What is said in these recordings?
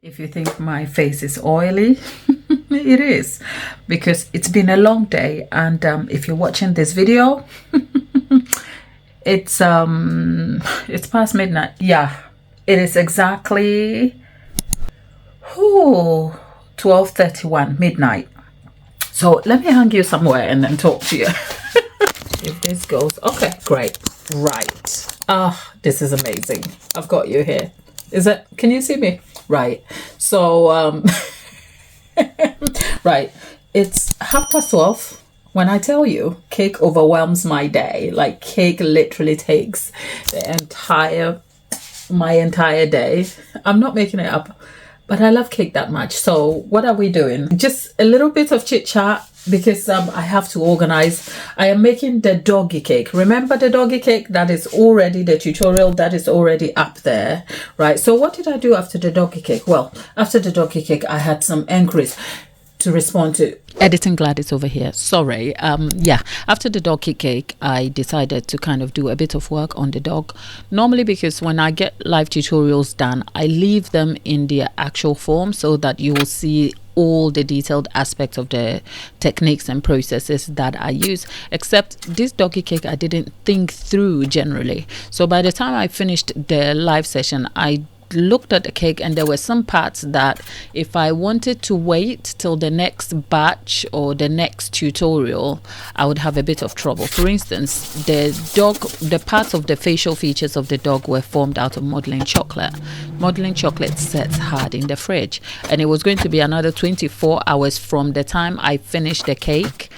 If you think my face is oily, it is, because it's been a long day. And if you're watching this video, it's past midnight. Yeah, it is exactly 12:31 midnight. So let me hang you somewhere and then talk to you. If this goes, okay, great. Right. Ah, this is amazing. I've got you here. Can you see me? Right. So, right. It's 12:30. When I tell you, cake overwhelms my day. Like, cake literally takes my entire day. I'm not making it up, but I love cake that much. So what are we doing? Just a little bit of chit chat, because I have to organize. I am making the doggy cake. Remember the doggy cake? That is already the tutorial that is already up there, right? So what did I do after the doggy cake? Well, after the doggy cake, I had some inquiries to respond to. Editing Gladys over here. Sorry. Yeah, after the doggy cake, I decided to kind of do a bit of work on the dog. Normally, because when I get live tutorials done, I leave them in their actual form so that you will see all the detailed aspects of the techniques and processes that I use. Except this doggy cake, I didn't think through generally. So by the time I finished the live session, I looked at the cake, and there were some parts that if I wanted to wait till the next batch or the next tutorial, I would have a bit of trouble. For instance, the parts of the facial features of the dog were formed out of modeling chocolate. Modeling chocolate sets hard in the fridge, and it was going to be another 24 hours from the time I finished the cake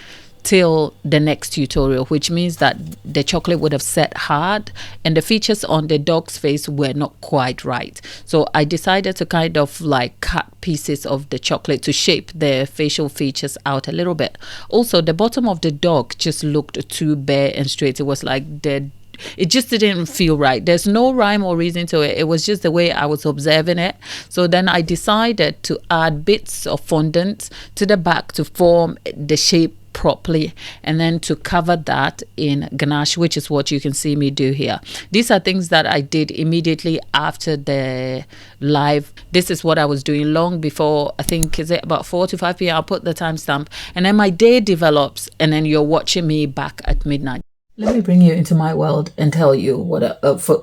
till the next tutorial, which means that the chocolate would have set hard and the features on the dog's face were not quite right. So I decided to kind of like cut pieces of the chocolate to shape the facial features out a little bit. Also, the bottom of the dog just looked too bare and straight. It was like it just didn't feel right. There's no rhyme or reason to it. It was just the way I was observing it. So then I decided to add bits of fondant to the back to form the shape properly, and then to cover that in ganache, which is what you can see me do here. These are things that I did immediately after the live. This is what I was doing long before. I think, is it about 4 to 5 p.m? I'll put the timestamp, and then my day develops, and then you're watching me back at midnight. Let me bring you into my world and tell you what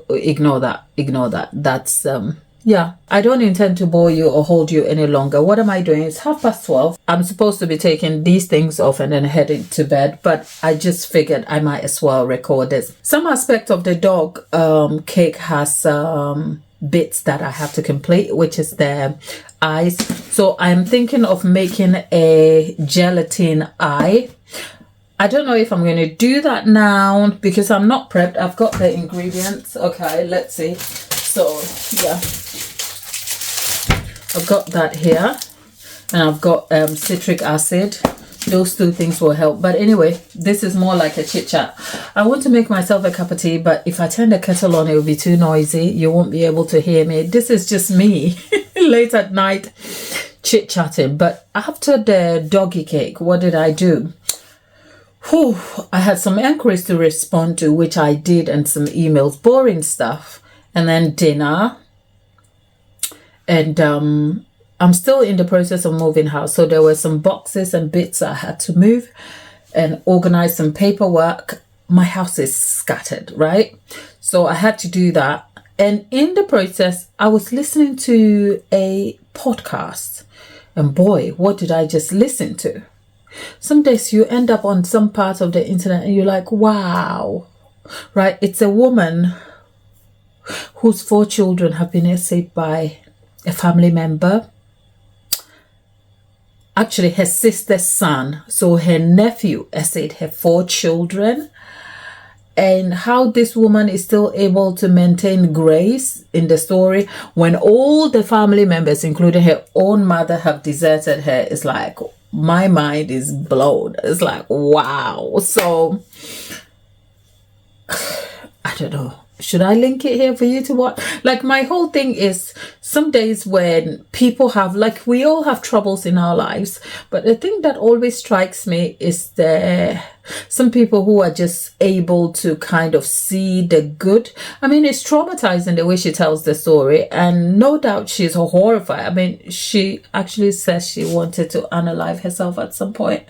ignore that. That's yeah, I don't intend to bore you or hold you any longer. What am I doing? It's 12:30. I'm supposed to be taking these things off and then heading to bed, but I just figured I might as well record this. Some aspect of the dog cake has bits that I have to complete, which is the eyes. So I'm thinking of making a gelatin eye. I don't know if I'm going to do that now because I'm not prepped. I've got the ingredients. Okay, let's see. So yeah, I've got that here, and I've got citric acid. Those two things will help. But anyway, this is more like a chit chat. I want to make myself a cup of tea, but if I turn the kettle on, it will be too noisy. You won't be able to hear me. This is just me late at night chit chatting. But after the doggy cake, what did I do? I had some inquiries to respond to, which I did, and some emails, boring stuff, and then dinner. And I'm still in the process of moving house. So there were some boxes and bits I had to move and organize some paperwork. My house is scattered, right? So I had to do that. And in the process, I was listening to a podcast. And boy, what did I just listen to? Some days you end up on some part of the internet and you're like, wow, right? It's a woman whose 4 children have been essayed by a family member. Actually, her sister's son. So her nephew essayed her 4 children. And how this woman is still able to maintain grace in the story when all the family members, including her own mother, have deserted her, is like, my mind is blown. It's like, wow. So I don't know. Should I link it here for you to watch? Like, my whole thing is, some days when people have, like, we all have troubles in our lives, but the thing that always strikes me is some people who are just able to kind of see the good. I mean, it's traumatizing the way she tells the story, and no doubt she's horrified. I mean, she actually says she wanted to unalive herself at some point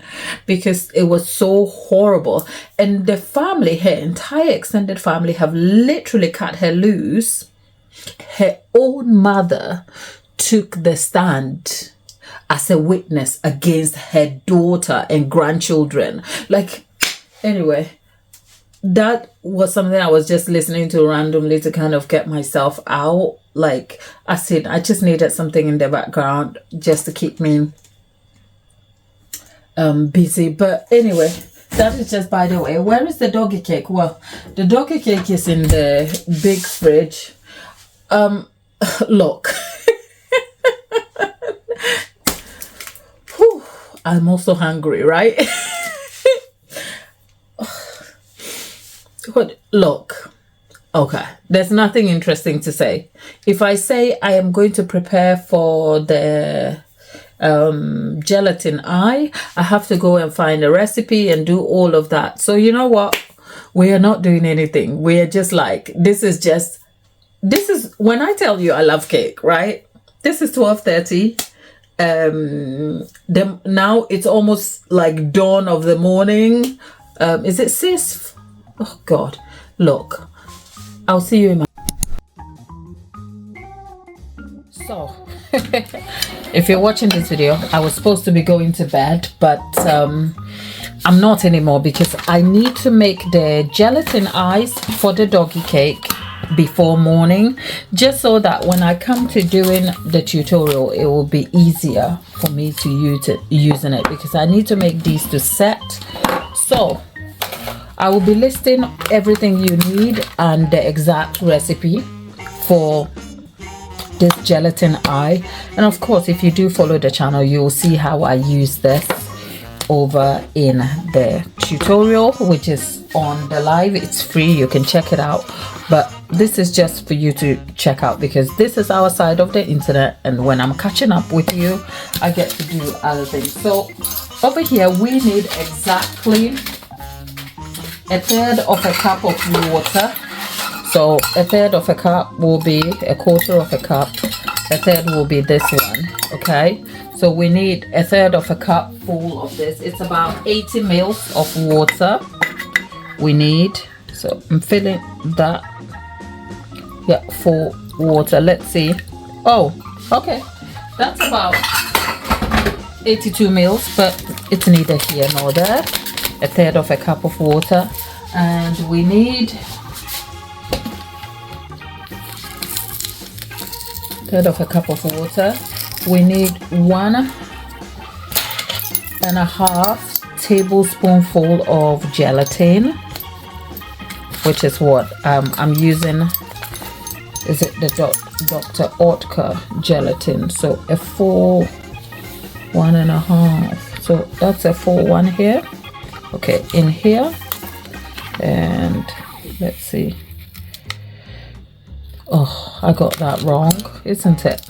because it was so horrible. And the family, her entire extended family, have literally cut her loose. Her own mother took the stand as a witness against her daughter and grandchildren. Like, anyway, that was something I was just listening to randomly to kind of get myself out. Like I said, I just needed something in the background just to keep me busy. But anyway, that is just by the way. Where is the doggy cake? Well, the doggy cake is in the big fridge. Look. Whew, I'm also hungry, right? What? Look. Okay, there's nothing interesting to say. If I say I am going to prepare for the gelatin eye, I have to go and find a recipe and do all of that. So you know what? We are not doing anything. We are just like, this is when I tell you I love cake, right? This is 12:30. Now it's almost like dawn of the morning. Is it sis? Oh God, look, I'll see you in my... So if you're watching this video, I was supposed to be going to bed, but I'm not anymore because I need to make the gelatin eyes for the doggy cake before morning, just so that when I come to doing the tutorial, it will be easier for me to using it, because I need to make these to set. So I will be listing everything you need and the exact recipe for this gelatin eye. And of course, if you do follow the channel, you will see how I use this over in the tutorial, which is on the live. It's free, you can check it out, but this is just for you to check out because this is our side of the internet, and when I'm catching up with you, I get to do other things. So over here we need exactly 1/3 of a cup of water. So 1/3 of a cup will be 1/4 of a cup, 1/3 will be this one. Okay, so we need 1/3 of a cup full of this. It's about 80 mils of water we need. So I'm filling that, yeah, full water. Let's see. Oh, okay, that's about 82 mils, but it's neither here nor there. 1/3 of a cup of water, and we need 1/3 of a cup of water. We need 1.5 tablespoonful of gelatin, which is what I'm using. Is it the Dr. Oetker gelatin? So a full 1.5. So that's a full one here. Okay, in here, and let's see. Oh, I got that wrong, isn't it?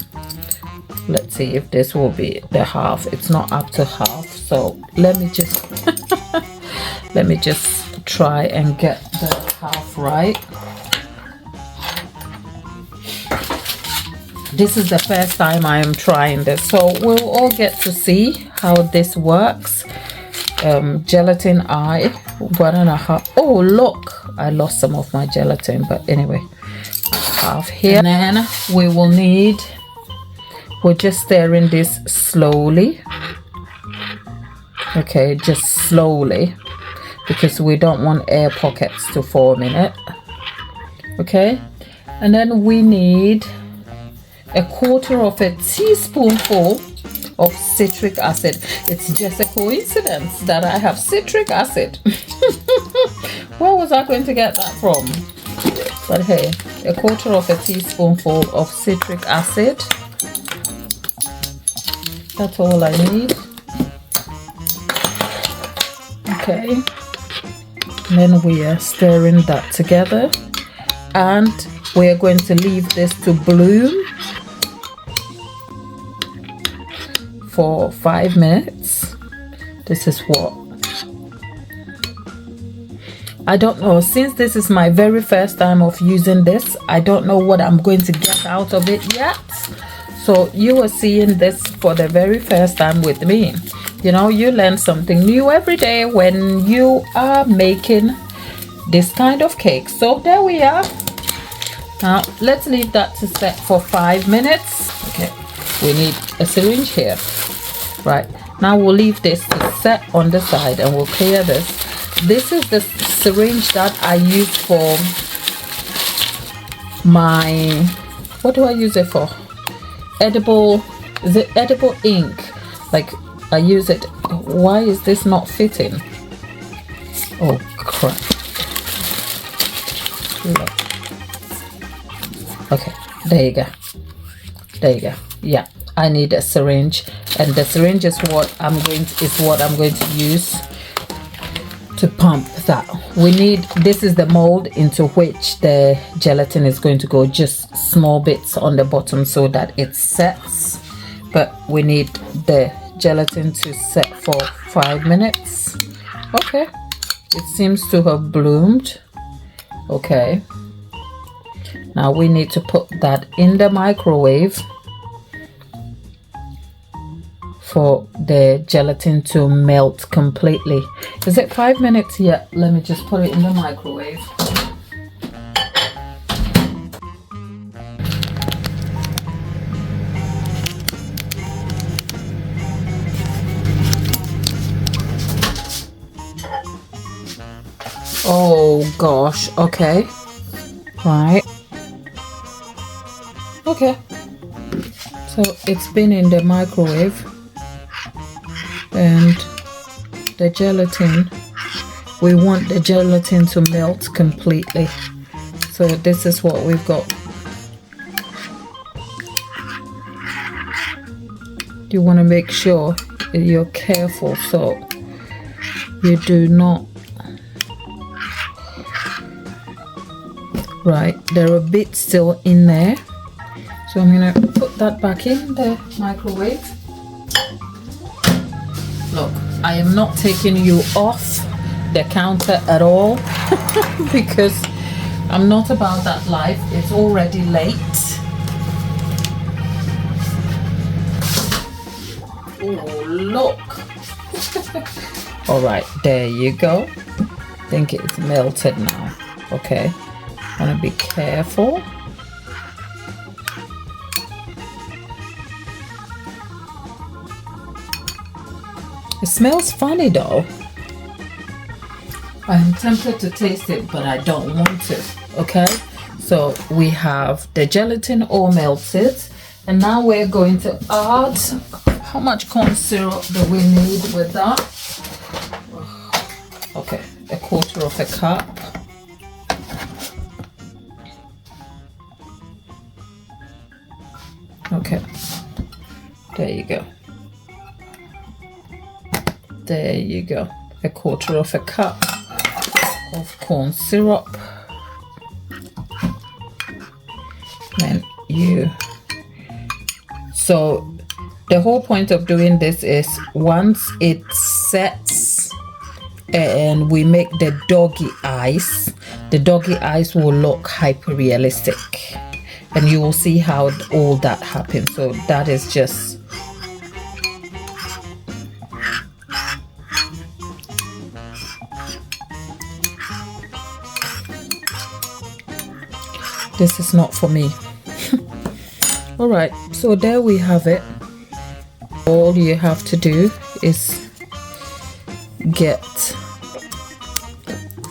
Let's see if this will be the half. It's not up to half, so let me just let me just try and get the half right. This is the first time I am trying this, so we'll all get to see how this works. Gelatin eye, 1.5. Oh look, I lost some of my gelatin, but anyway, half here. And then we will need, we're just stirring this slowly. Okay, just slowly, because we don't want air pockets to form in it. Okay, and then we need 1/4 of a teaspoonful of citric acid. It's just a coincidence that I have citric acid. Where was I going to get that from? But hey, 1/4 of a teaspoonful of citric acid. That's all I need. Okay, and then we are stirring that together, and we are going to leave this to bloom for 5 minutes. This is what I don't know, since this is my very first time of using this, I don't know what I'm going to get out of it yet. So you are seeing this for the very first time with me. You know, you learn something new every day when you are making this kind of cake. So there we are. Now let's leave that to set for 5 minutes. Okay, we need a syringe here. Right, now we'll leave this to set on the side and we'll clear this. This is the syringe that I use for my, what do I use it for? Edible, is it edible ink? Like I use it. Why is this not fitting? Oh crap. Look. Okay, there you go. There you go. Yeah, I need a syringe, and the syringe is what I'm going to use to pump that. We need, this is the mold into which the gelatin is going to go, just small bits on the bottom so that it sets, but we need the gelatin to set for 5 minutes. Okay, it seems to have bloomed. Okay, now we need to put that in the microwave for the gelatin to melt completely. Is it 5 minutes yet? Let me just put it in the microwave. Oh gosh, okay. Right. Okay. So it's been in the microwave, and the gelatin, we want the gelatin to melt completely. So this is what we've got. You want to make sure you're careful so you do not. Right, there are bits still in there, so I'm gonna put that back in the microwave. Look, I am not taking you off the counter at all because I'm not about that life. It's already late. Oh, look. All right, there you go. I think it's melted now. Okay, want to be careful. It smells funny though. I'm tempted to taste it, but I don't want to. Okay, so we have the gelatin all melted, and now we're going to add, how much corn syrup do we need with that? Okay, 1/4 cup. Okay, there you go. There you go. 1/4 cup of corn syrup. And so the whole point of doing this is once it sets and we make the doggy eyes will look hyper realistic, and you will see how all that happens. So that is just this is not for me. All right, so there we have it. All you have to do is get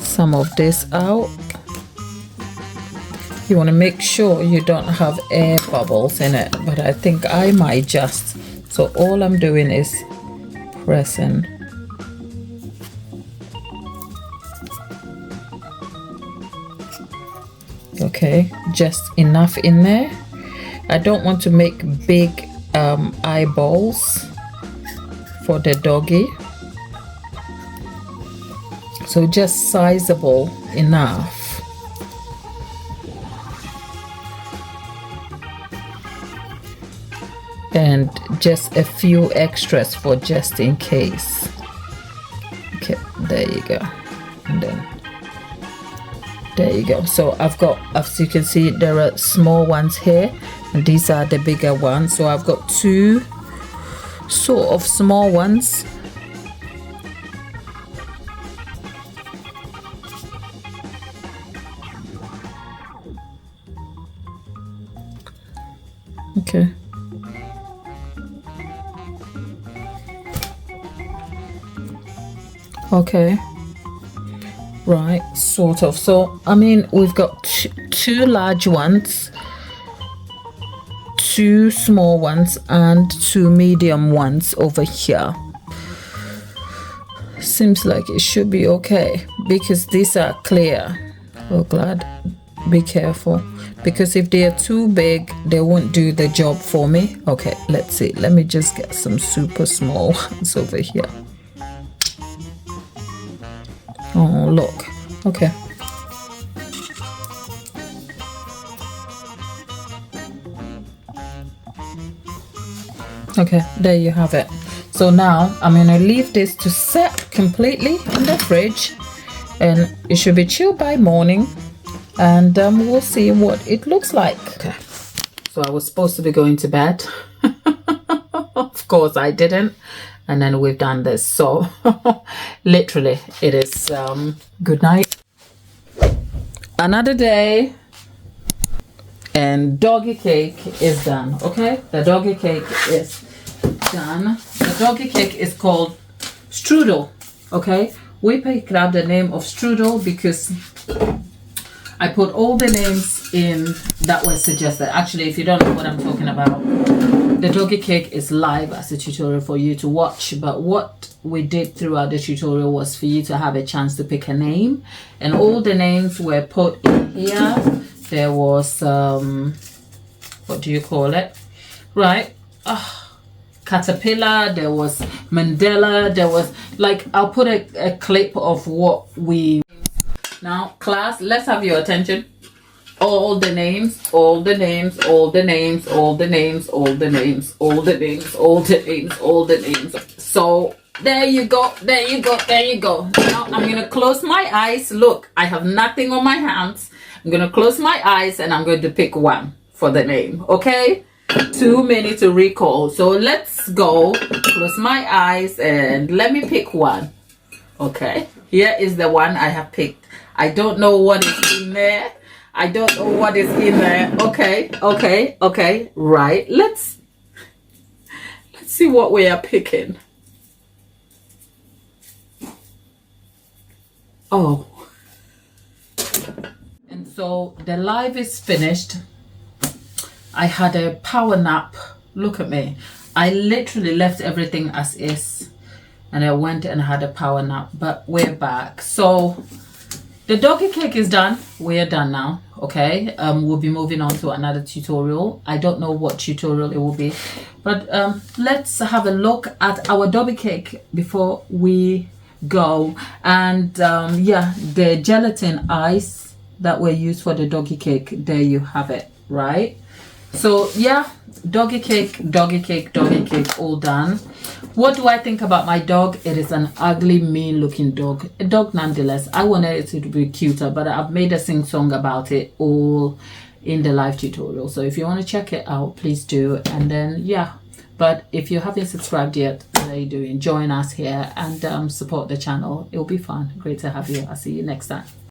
some of this out. You want to make sure you don't have air bubbles in it, but I think I might just. So all I'm doing is pressing. Okay, just enough in there. I don't want to make big eyeballs for the doggy, so just sizable enough. And just a few extras for just in case. Okay, there you go. And then There you go. So I've got, as you can see, there are small ones here and these are the bigger ones. So I've got two sort of small ones. Okay. Okay. Right, sort of. So I mean, we've got two large ones, two small ones, and two medium ones over here. Seems like it should be okay because these are clear. Oh, glad. Be careful, because if they are too big, they won't do the job for me. Okay, let's see. Let me just get some super small ones over here. Oh, look. Okay. Okay, there you have it. So now I'm gonna leave this to set completely in the fridge, and it should be chilled by morning, and we'll see what it looks like. Okay, so I was supposed to be going to bed. Of course I didn't, and then we've done this. So literally it is good night. Another day, and doggy cake is done. Okay, the doggy cake is done. The doggy cake is called strudel. Okay, we picked up the name of strudel because I put all the names in that were suggested. Actually, if you don't know what I'm talking about, the doggy cake is live as a tutorial for you to watch, but what we did throughout the tutorial was for you to have a chance to pick a name, and all the names were put in here. There was what do you call it, right? Caterpillar, there was Mandela, there was, like, I'll put a clip of what we... Now class, let's have your attention. All the names, all the names, all the names, all the names, all the names, all the names, all the names, all the names. So there you go, there you go, there you go. Now I'm gonna close my eyes. Look, I have nothing on my hands. I'm gonna close my eyes and I'm going to pick one for the name. Okay, too many to recall, so let's go. Close my eyes and let me pick one. Okay, here is the one I have picked. I don't know what is in there. I don't know what is in there. Okay, okay, okay, right. Let's see what we are picking. Oh. And so the live is finished. I had a power nap. Look at me. I literally left everything as is and I went and had a power nap, but we're back. So the doggy cake is done. We are done now. Okay, we'll be moving on to another tutorial. I don't know what tutorial it will be, but let's have a look at our doggy cake before we go. And yeah, the gelatin ice that were used for the doggy cake, there you have it, right? So yeah, doggy cake, doggy cake, doggy cake, all done. What do I think about my dog? It is an ugly, mean looking dog. A dog nonetheless. I wanted it to be cuter, but I've made a sing song about it all in the live tutorial. So if you want to check it out, please do. And then yeah, but if you haven't subscribed yet, what are you doing? Join us here and support the channel. It'll be fun. Great to have you. I'll see you next time.